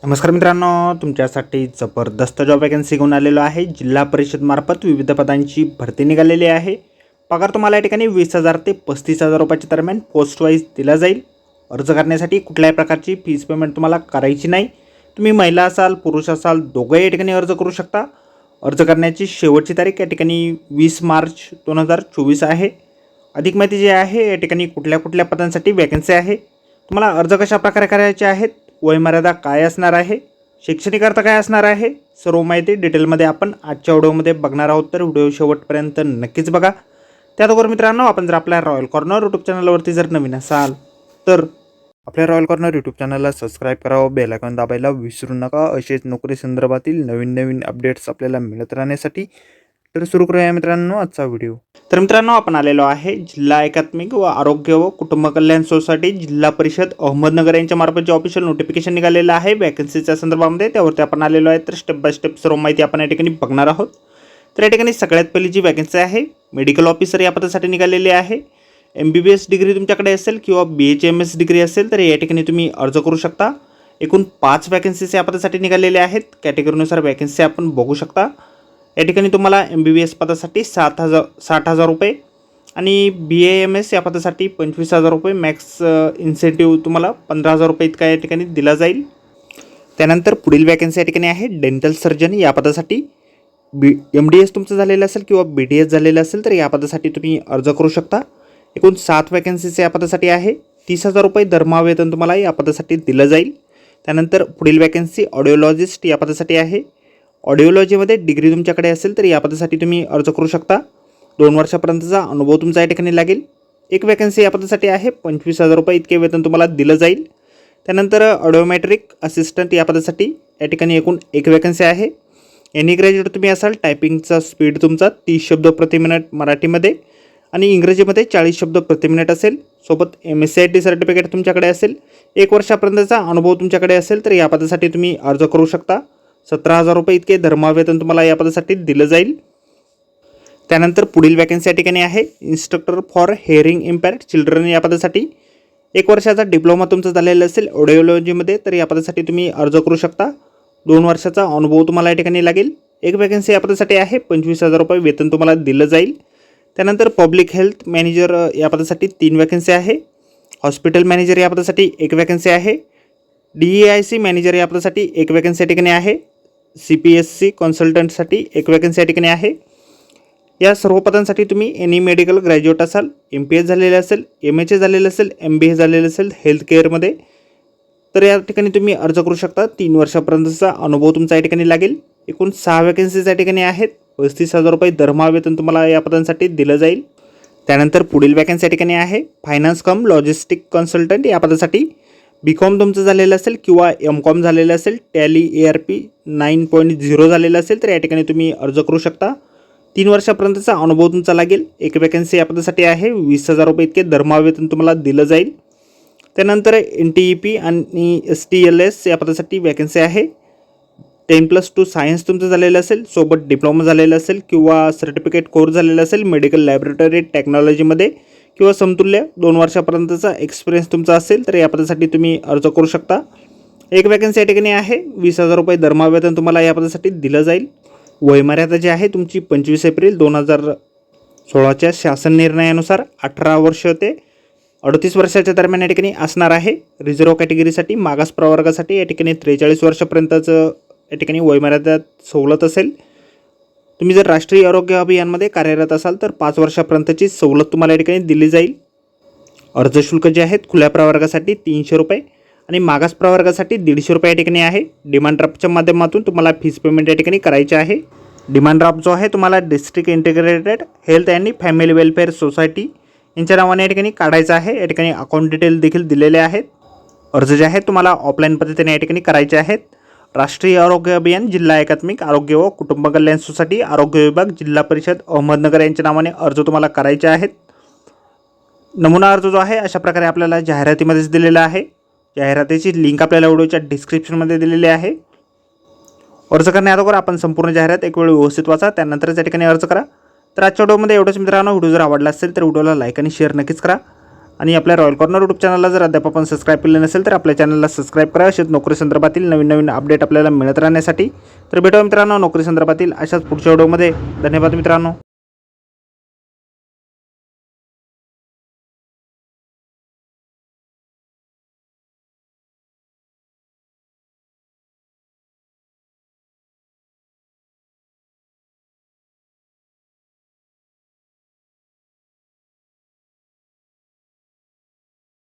नमस्कार मित्रांनो, तुमच्यासाठी जबरदस्त जॉब वॅकन्सी घेऊन आलेलो आहे। जिल्हा परिषद मार्फत विविध पदांची भरती निघालेली आहे। पगार तुम्हाला या ठिकाणी 20,000 ते 35,000 रुपयाच्या दरम्यान पोस्ट वाईज दिला जाईल। अर्ज करण्यासाठी कुठल्याही प्रकारची फीस पेमेंट तुम्हाला करायची नाही। तुम्ही महिला असाल पुरुष असाल दोघंही या ठिकाणी अर्ज करू शकता। अर्ज करण्याची शेवटची तारीख या ठिकाणी 20 मार्च 2024 आहे। अधिक माहिती जी आहे या ठिकाणी कुठल्या पदांसाठी वॅकन्सी आहे, तुम्हाला अर्ज कशा प्रकारे करायचे आहेत, वयमर्यादा काय असणार आहे, शैक्षणिक अर्थ काय असणार आहे, सर्व माहिती डिटेलमध्ये आपण आजच्या व्हिडिओमध्ये बघणार आहोत। तर व्हिडिओ शेवटपर्यंत नक्कीच बघा। त्याचबरोबर मित्रांनो, आपण जर आपल्या रॉयल कॉर्नर यूट्यूब चॅनलवरती जर नवीन असाल तर आपल्या रॉयल कॉर्नर यूट्यूब चॅनलला सबस्क्राईब करावं, बेल आयकॉन दाबायला विसरू नका। असेच नोकरी संदर्भातील नवीन अपडेट्स आपल्याला मिळत राहण्यासाठी। तर सुरू करूया मित्रांनो आजचा व्हिडिओ। तर मित्रांनो, आपण आलेलो आहे जिल्हा एकात्मिक व आरोग्य व कुटुंब कल्याण सोसायटी जिल्हा परिषद अहमदनगर यांच्या मार्फत जे ऑफिशियल नोटिफिकेशन निघालेलं आहे वॅकन्सीच्या संदर्भामध्ये, त्यावरती आपण आलेलो आहे। तर स्टेप बाय स्टेप सर्व माहिती आपण या ठिकाणी बघणार आहोत। तर या ठिकाणी सगळ्यात पहिली जी वॅकन्सी आहे मेडिकल ऑफिसर या पदासाठी निघालेली आहे। MBBS डिग्री तुमच्याकडे असेल किंवा BHMS डिग्री असेल तर या ठिकाणी तुम्ही अर्ज करू शकता। एकूण 5 वॅकन्सीज या पदासाठी निघालेल्या आहेत। कॅटेगरीनुसार वॅकन्सी आपण बघू शकता। या ठिकाणी तुम्हाला MBBS पदासाठी 60,000 रुपये आणि BAMS या पदासाठी 25,000 रुपये, मॅक्स इन्सेंटिव्ह तुम्हाला 15,000 रुपये इतका या ठिकाणी दिला जाईल। त्यानंतर पुढील वॅकन्सी या ठिकाणी आहे डेंटल सर्जन या पदासाठी। MDS तुमचं झालेलं असेल किंवा BDS झालेलं असेल तर या पदासाठी तुम्ही अर्ज करू शकता। एकूण 7 वॅकन्सीज या पदासाठी आहे। 30,000 रुपये दरमहा तुम्हाला या पदासाठी दिलं जाईल। त्यानंतर पुढील वॅकन्सी ऑडिओलॉजिस्ट या पदासाठी आहे। ऑडिओलॉजीमध्ये डिग्री तुमच्याकडे असेल तर या पदासाठी तुम्ही अर्ज करू शकता। 2 वर्षापर्यंतचा अनुभव तुमचा या ठिकाणी लागेल। एक वॅकन्सी या पदासाठी आहे। 25,000 रुपये इतके वेतन तुम्हाला दिलं जाईल। त्यानंतर ऑडिओमेट्रिक असिस्टंट या पदासाठी या ठिकाणी एकूण एक वॅकन्सी आहे। एनी ग्रॅज्युएट तुम्ही असाल, टायपिंगचा स्पीड तुमचा 30 शब्द प्रति मिनिट मराठीमध्ये आणि इंग्रजीमध्ये 40 शब्द प्रति मिनिट असेल। सोबत MSCIT सर्टिफिकेट तुमच्याकडे असेल। 1 वर्षापर्यंतचा अनुभव तुमच्याकडे असेल तर या पदासाठी तुम्ही अर्ज करू शकता। 17,000 रुपये इतके दरमहा वेतन तुम्हाला या पदासाठी दिलं जाईल। त्यानंतर पुढील वॅकन्सी या ठिकाणी आहे इन्स्ट्रक्टर फॉर हिअरिंग इम्पेअर्ड चिल्ड्रन या पदासाठी। 1 वर्षाचा डिप्लोमा तुमचा झालेला असेल ऑडिओलॉजीमध्ये तर या पदासाठी तुम्ही अर्ज करू शकता। 2 वर्षाचा अनुभव तुम्हाला या ठिकाणी लागेल। एक वॅकन्सी या पदासाठी आहे। 25,000 रुपये वेतन तुम्हाला दिलं जाईल। त्यानंतर पब्लिक हेल्थ मॅनेजर या पदासाठी 3 वॅकन्सी आहे। हॉस्पिटल मॅनेजर या पदासाठी 1 वॅकन्सी आहे। DEIC मॅनेजर या पदासाठी 1 वॅकन्सी या ठिकाणी आहे। CPSC कन्सल्टंटसाठी 1 वॅकन्सी या ठिकाणी आहे। या सर्व पदांसाठी तुम्ही एनी मेडिकल ग्रॅज्युएट असाल, MPS झालेले असेल, MHA झालेलं असेल, MBA झालेलं असेल हेल्थ केअरमध्ये तर या ठिकाणी तुम्ही अर्ज करू शकता। 3 वर्षापर्यंतचा अनुभव तुमचा या ठिकाणी लागेल। एकूण 6 वॅकन्सीज या ठिकाणी आहेत। 35,000 रुपये दरमहा वेतन तुम्हाला या पदांसाठी दिलं जाईल। त्यानंतर पुढील वॅकन्सी या ठिकाणी आहे फायनान्स कम लॉजिस्टिक कन्सल्टंट या पदासाठी। BCom तुमचं झालेलं असेल किंवा MCom झालेलं असेल, टॅली ARP 9.0 झालेलं असेल तर या ठिकाणी तुम्ही अर्ज करू शकता। 3 वर्षापर्यंतचा अनुभव तुमचा लागेल। एक वॅकन्सी या पदासाठी आहे। 20,000 रुपये इतके दरमहा वेतन तुम्हाला दिलं जाईल। त्यानंतर NTEP आणि STLS या पदासाठी वॅकन्सी आहे। 10+2 सायन्स तुमचं झालेलं असेल, सोबत डिप्लोमा झालेलं असेल किंवा सर्टिफिकेट कोर्स झालेला असेल मेडिकल लॅबोरेटरी टेक्नॉलॉजीमध्ये किंवा समतुल्य 2 वर्षापर्यंतचा एक्सपिरियन्स तुमचा असेल तर या पदासाठी तुम्ही अर्ज करू शकता। एक वॅकन्सी या ठिकाणी आहे। 20,000 रुपये दरमहा वेतन तुम्हाला या पदासाठी दिलं जाईल। वयमर्यादा जी आहे तुमची 25 एप्रिल 2016च्या शासन निर्णयानुसार 18 वर्ष ते 38 वर्षाच्या दरम्यान या ठिकाणी असणार आहे। रिझर्व्ह कॅटेगरीसाठी मागास प्रवर्गासाठी या ठिकाणी 43 वर्षापर्यंतचं या ठिकाणी वयमर्यादा सवलत असेल। तुम्ही जर राष्ट्रीय आरोग्य अभियानमध्ये कार्यरत असाल तर 5 वर्षापर्यंतची सवलत तुम्हाला या ठिकाणी दिली जाईल। अर्ज शुल्क जे आहेत खुल्या प्रवर्गासाठी 300 रुपये आणि मागास प्रवर्गासाठी 150 रुपये या ठिकाणी आहे। डिमांड ड्राफ्टच्या माध्यमातून तुम्हाला फीस पेमेंट या ठिकाणी करायची आहे। डिमांड ड्राफ्ट जो आहे तुम्हाला district integrated health and family welfare society यांच्या नावाने या ठिकाणी काढायचा आहे। या ठिकाणी अकाउंट डिटेल देखील दिलेले आहेत। अर्ज जे आहेत तुम्हाला ऑफलाईन पद्धतीने या ठिकाणी करायचे आहेत। राष्ट्रीय आरोग्य अभियान जिल्हा एकात्मिक आरोग्य व कुटुंब कल्याण सोसायटी आरोग्य विभाग जिल्हा परिषद अहमदनगर यांच्या नावाने अर्ज तुम्हाला करायचे आहेत। नमुना अर्ज जो आहे अशा प्रकारे आपल्याला जाहिरातीमध्येच दिलेला आहे। जाहिरातीची लिंक आपल्याला व्हिडिओच्या डिस्क्रिप्शनमध्ये दिलेली आहे। अर्ज करण्याअगोदर आपण संपूर्ण जाहिरात एक वेळ व्यवस्थित वाचा, त्यानंतरच या ठिकाणी अर्ज करा। तर आजच्या व्हिडिओमध्ये एवढंच मित्रांनो। व्हिडिओ जर आवडला असेल तर व्हिडिओला लाईक आणि शेअर नक्कीच करा। आणि आपल्या रॉयल कॉर्नर यूट्यूब चॅनलला जर अद्याप आपण सबस्क्राईब केलं नसेल तर आपल्या चॅनलला सबस्क्राईब करा, अशाच नोकरी संदर्भातील नवीन अपडेट आपल्याला मिळत राहण्यासाठी. तर भेटूया मित्रांनो नोकरी संदर्भातील अशाच पुढच्या व्हिडिओमध्ये. धन्यवाद मित्रांनो.